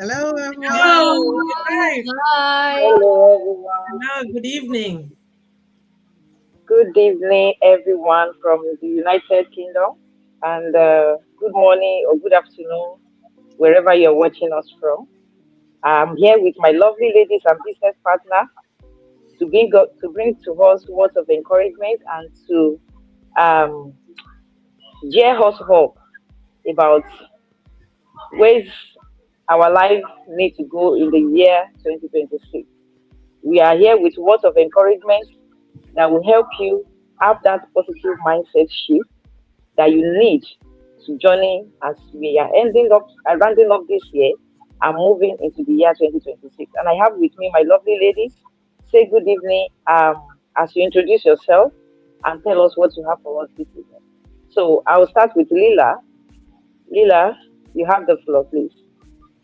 Hello, everyone. Hello, hi. Hi. Hello, everyone. Hello, good evening. Good evening, everyone from the United Kingdom, and good morning or good afternoon, wherever you're watching us from. I'm here with my lovely ladies and business partner to bring to us words of encouragement and to um, cheer us up about ways our life need to go in the year 2026. We are here with words of encouragement that will help you have that positive mindset shift that you need to journey as we are rounding up this year and moving into the year 2026. And I have with me my lovely ladies. Say good evening as you introduce yourself and tell us what you have for us this evening. So I will start with Lila. Lila, you have the floor, please.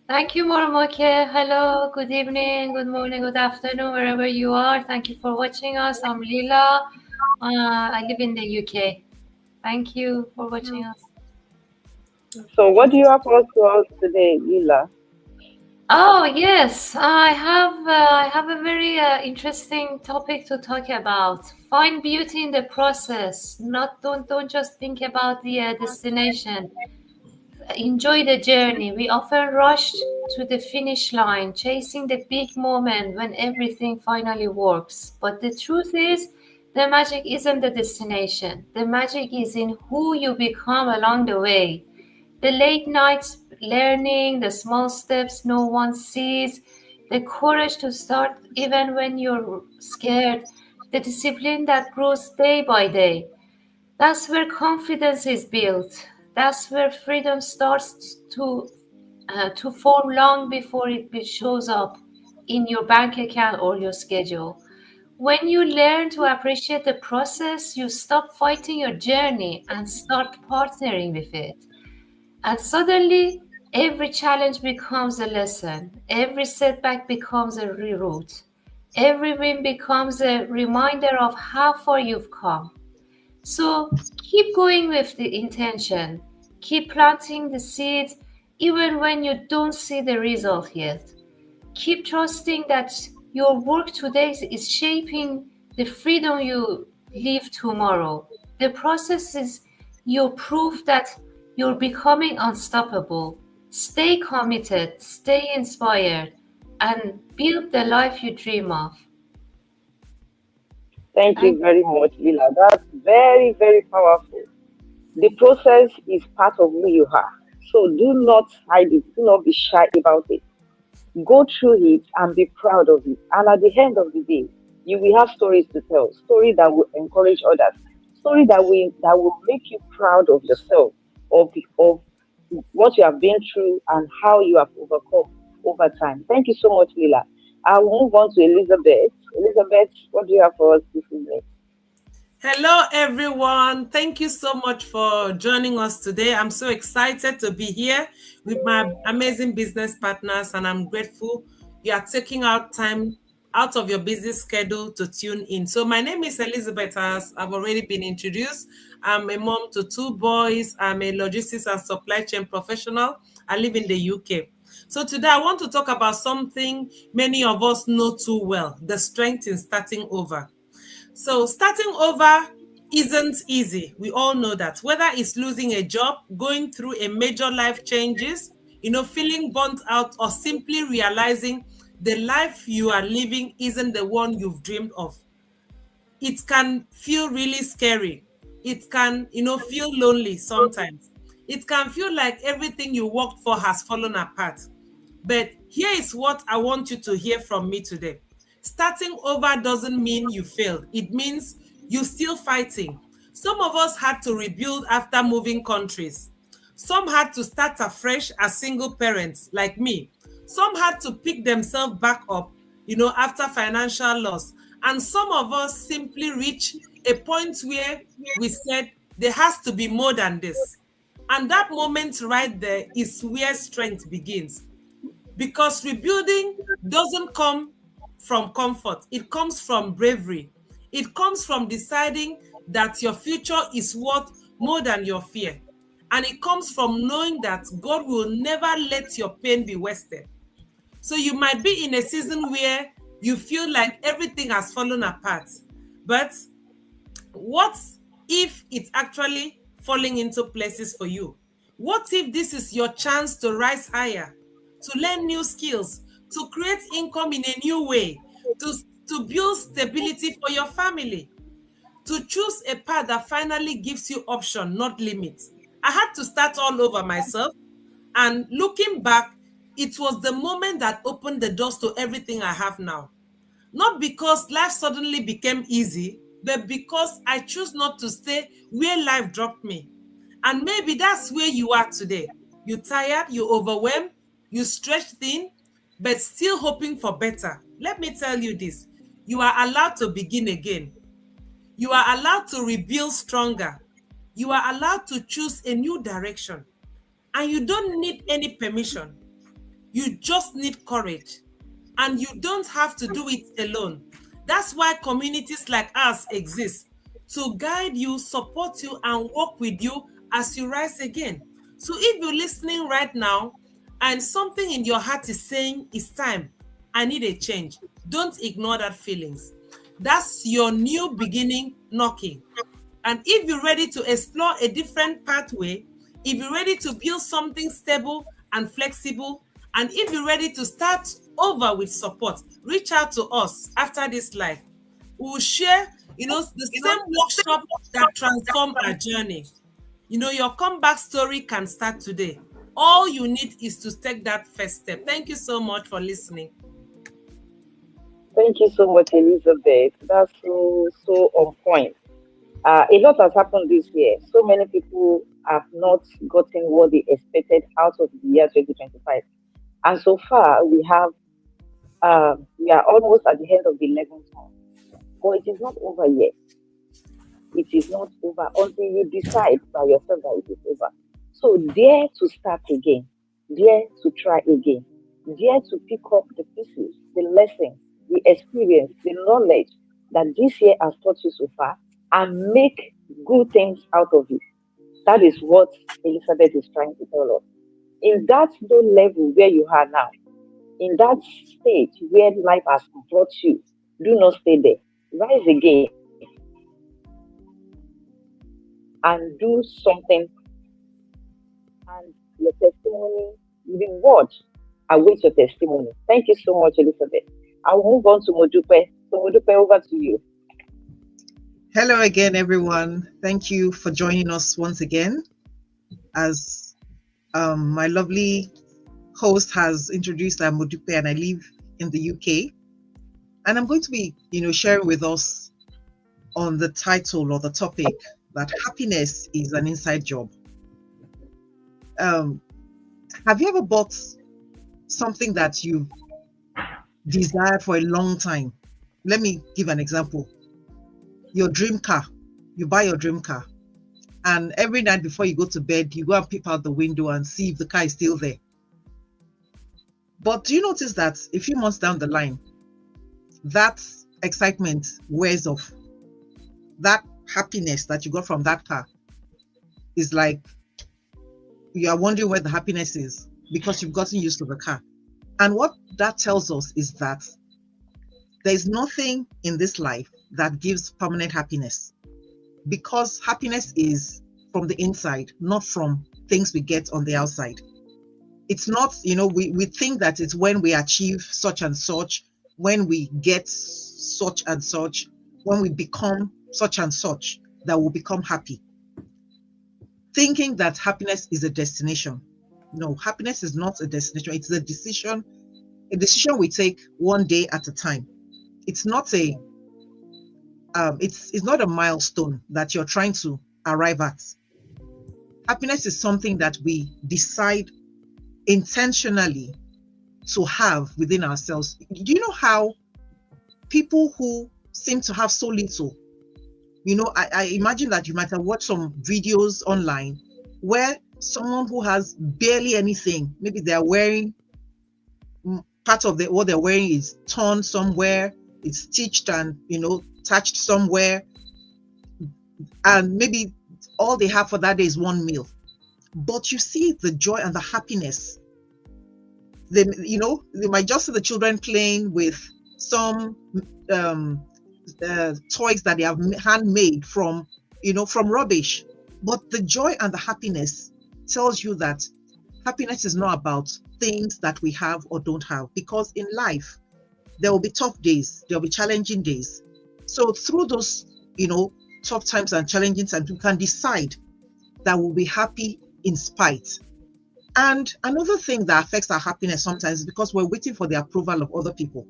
Thank you, Moromoke. Hello, good evening, good morning, good afternoon, wherever you are. Thank you for watching us. I'm Lila. I live in the UK. Thank you for watching us. So what do you have for us today, Lila? Oh yes, I have a very interesting topic to talk about. Find beauty in the process. Not don't just think about the destination. Enjoy the journey. We often rush to the finish line, chasing the big moment when everything finally works. But the truth is, the magic isn't the destination. The magic is in who you become along the way. The late nights learning, the small steps no one sees, the courage to start even when you're scared, the discipline that grows day by day. That's where confidence is built. That's where freedom starts to form long before shows up in your bank account or your schedule. When you learn to appreciate the process, you stop fighting your journey and start partnering with it. And suddenly, every challenge becomes a lesson, every setback becomes a reroute, every win becomes a reminder of how far you've come. So keep going with the intention. Keep planting the seeds even when you don't see the result yet. Keep trusting that your work today is shaping the freedom you live tomorrow. The process is your proof that you're becoming unstoppable. Stay committed, stay inspired, and build the life you dream of. Thank Thank you very much, Lila. That's very, very powerful. The process is part of who you are. So do not hide it. Do not be shy about it. Go through it and be proud of it. And at the end of the day, you will have stories to tell. Stories that will encourage others. Story that will make you proud of yourself, of what you have been through and how you have overcome over time. Thank you so much, Lila. I will move on to Elizabeth. Elizabeth, what do you have for us this evening? Hello, everyone. Thank you so much for joining us today. I'm so excited to be here with my amazing business partners, and I'm grateful you are taking out time out of your busy schedule to tune in. So, my name is Elizabeth, as I've already been introduced. I'm a mom to two boys. I'm a logistics and supply chain professional. I live in the UK. So, today I want to talk about something many of us know too well: the strength in starting over. So starting over isn't easy. We all know that. Whether it's losing a job, going through a major life changes, feeling burnt out, or simply realizing the life you are living isn't the one you've dreamed of. It can feel really scary. It can, feel lonely sometimes. It can feel like everything you worked for has fallen apart. But here is what I want you to hear from me today. Starting over doesn't mean you failed. It means you're still fighting. Some of us had to rebuild after moving countries. Some had to start afresh as single parents, like me. Some had to pick themselves back up, after financial loss. And some of us simply reach a point where we said, there has to be more than this. And that moment right there is where strength begins. Because rebuilding doesn't come from comfort, it comes from bravery. It comes from deciding that your future is worth more than your fear. And it comes from knowing that God will never let your pain be wasted. So you might be in a season where you feel like everything has fallen apart. But what if it's actually falling into places for you? What if this is your chance to rise higher, to learn new skills, to create income in a new way, to build stability for your family, to choose a path that finally gives you option, not limits? I had to start all over myself. And looking back, it was the moment that opened the doors to everything I have now. Not because life suddenly became easy, but because I choose not to stay where life dropped me. And maybe that's where you are today. You're tired, you're overwhelmed, you stretched thin, but still hoping for better. Let me tell you this: you are allowed to begin again. You are allowed to rebuild stronger. You are allowed to choose a new direction. And you don't need any permission. You just need courage. And you don't have to do it alone. That's why communities like ours exist, to guide you, support you, and work with you as you rise again. So if you're listening right now and something in your heart is saying, it's time, I need a change, don't ignore that feelings. That's your new beginning knocking. And if you're ready to explore a different pathway, if you're ready to build something stable and flexible, and if you're ready to start over with support, reach out to us after this live. We will share, the same workshop that transform our journey. Your comeback story can start today. All you need is to take that first step. Thank you so much for listening. Thank you so much, Elizabeth. That's so on point. A lot has happened this year. So many people have not gotten what they expected out of the year 2025. And so far, we are almost at the end of the 11th month. But it is not over yet. It is not over until you decide by yourself that it is over. So dare to start again. Dare to try again. Dare to pick up the pieces, the lessons, the experience, the knowledge that this year has taught you so far, and make good things out of it. That is what Elizabeth is trying to tell us. In that low level where you are now, in that stage where life has brought you, do not stay there. Rise again and do something, and your testimony, reward await your testimony. Thank you so much, Elizabeth. I will move on to Modupe. So Modupe, over to you. Hello again, everyone. Thank you for joining us once again. As my lovely host has introduced, I'm Modupe and I live in the UK. And I'm going to be, sharing with us on the title or the topic that happiness is an inside job. Have you ever bought something that you desired for a long time? Let me give an example. Your dream car. You buy your dream car, and every night before you go to bed, you go and peep out the window and see if the car is still there. But do you notice that a few months down the line, that excitement wears off? That happiness that you got from that car is like you are wondering where the happiness is because you've gotten used to the car. And what that tells us is that there is nothing in this life that gives permanent happiness, because happiness is from the inside, not from things we get on the outside. It's not, we think that it's when we achieve such and such, when we get such and such, when we become such and such, that we'll become happy. Thinking that happiness is a destination. No, happiness is not a destination. It's a decision we take one day at a time. It's not it's not a milestone that you're trying to arrive at. Happiness is something that we decide intentionally to have within ourselves. Do you know how people who seem to have so little, I imagine that you might have watched some videos online where someone who has barely anything, maybe they're wearing part of what they're wearing is torn somewhere, it's stitched and touched somewhere, and maybe all they have for that day is one meal. But you see the joy and the happiness They might just see the children playing with some toys that they have handmade from rubbish. But the joy and the happiness tells you that happiness is not about things that we have or don't have, because in life there will be tough days, there will be challenging days. So through those tough times and challenging times, we can decide that we'll be happy in spite. And another thing that affects our happiness sometimes is because we're waiting for the approval of other people.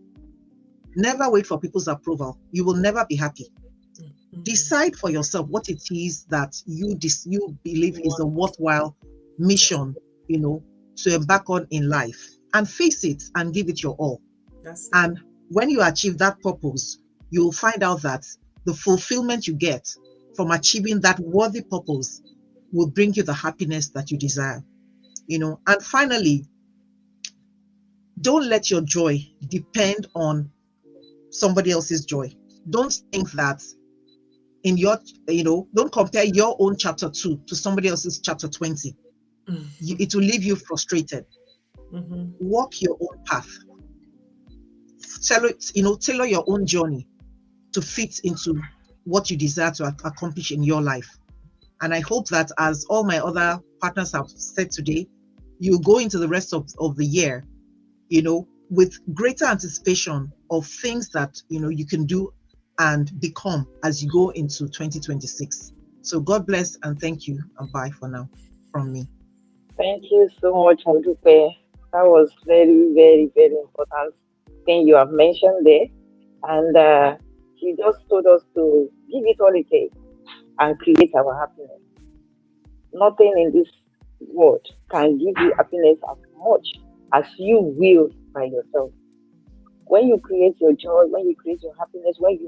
Never wait for people's approval. You will never be happy. Decide for yourself what it is that you believe is a worthwhile mission, to embark on in life, and face it and give it your all. And when you achieve that purpose, you'll find out that the fulfillment you get from achieving that worthy purpose will bring you the happiness that you desire. And finally, don't let your joy depend on somebody else's joy. Don't think that in your, don't compare your own chapter 2 to somebody else's chapter 20. It will leave you frustrated. Walk your own path. Tailor your own journey to fit into what you desire to accomplish in your life. And I hope that, as all my other partners have said today, you go into the rest of the year, with greater anticipation of things that, you can do and become as you go into 2026. So God bless and thank you, and bye for now from me. Thank you so much, Modupe. That was very, very, very important thing you have mentioned there. And you just told us to give it all it takes and create our happiness. Nothing in this world can give you happiness as much as you will by yourself. When you create your joy, when you create your happiness, when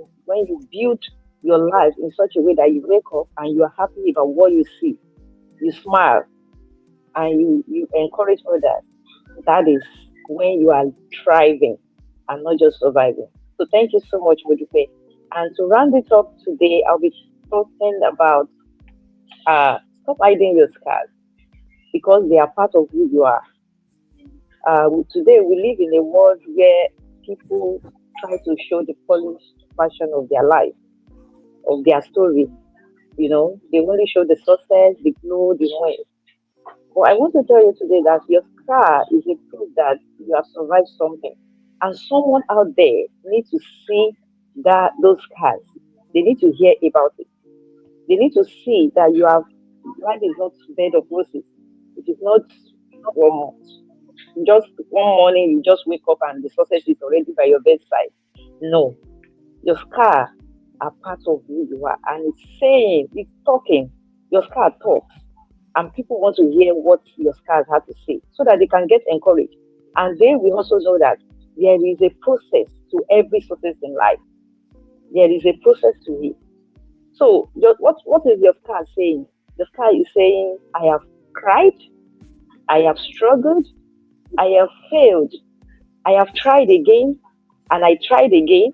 you build your life in such a way that you wake up and you are happy about what you see, you smile, and you encourage others, that is when you are thriving and not just surviving. So thank you so much, Modupe. And to round it up today, I'll be talking about stop hiding your scars, because they are part of who you are. Today, we live in a world where people try to show the polished version of their life, of their story. They only show the success, the glow, the wins. But I want to tell you today that your scar is a proof that you have survived something. And someone out there needs to see those scars. They need to hear about it. They need to see that life is not a bed of roses. It is not just one morning you just wake up and the success is already by your bedside. No. Your scar are part of who you are. And it's talking. Your scar talks. And people want to hear what your scars have to say so that they can get encouraged. And then we also know that there is a process to every success in life. There is a process to it. So what is your scar saying? The scar is saying, I have cried, I have struggled, I have failed, I have tried again, and I tried again.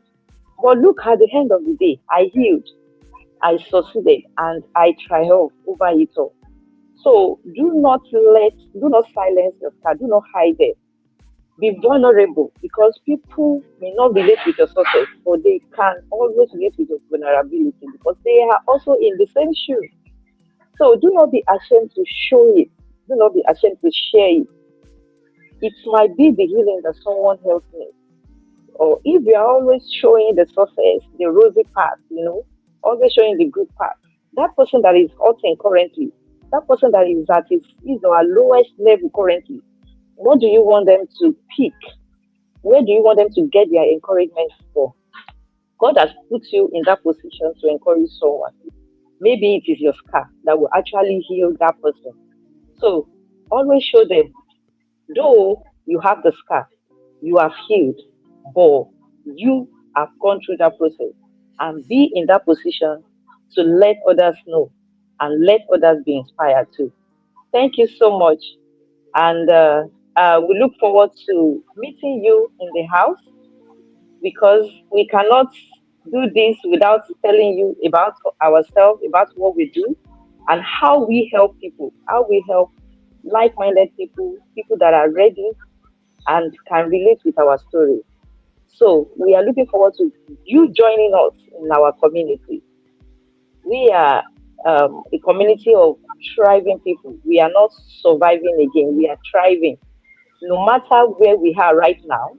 But look, at the end of the day, I healed, I succeeded, and I triumphed over it all. So do not silence your scar, do not hide it. Be vulnerable, because people may not relate with your success, but they can always relate with your vulnerability because they are also in the same shoes. So do not be ashamed to show it. Do not be ashamed to share it. It might be the healing that someone else needs. Or if you are always showing the success, the rosy path, always showing the good path, that person that is hurting currently, that person that is at his or lowest level currently, what do you want them to pick? Where do you want them to get their encouragement for? God has put you in that position to encourage someone. Maybe it is your scar that will actually heal that person. So always show them, though you have the scar, you have healed, but you have gone through that process, and be in that position to let others know and let others be inspired too. Thank you so much. And we look forward to meeting you in the house, because we cannot do this without telling you about ourselves, about what we do, and how we help people, how we help like-minded people, people that are ready and can relate with our story. So we are looking forward to you joining us in our community. We are a community of thriving people. We are not surviving again, we are thriving. No matter where we are right now,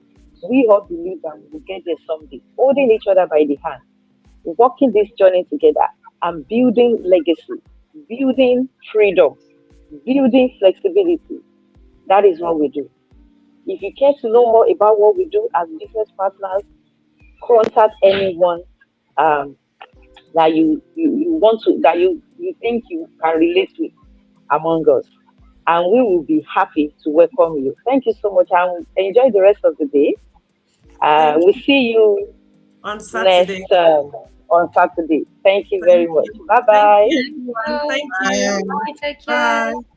we all believe that we will get there someday, holding each other by the hand, walking this journey together, and building legacy, building freedom, building flexibility. That is what we do. If you care to know more about what we do as business partners, contact anyone um, that you want to, that you think you can relate with among us. And we will be happy to welcome you. Thank you so much, and enjoy the rest of the day. Thank We'll you. see you On next Saturday. on Saturday. Thank you very Thank much. you. Bye Thank bye. you, everyone. Thank you. Bye, take care. Bye.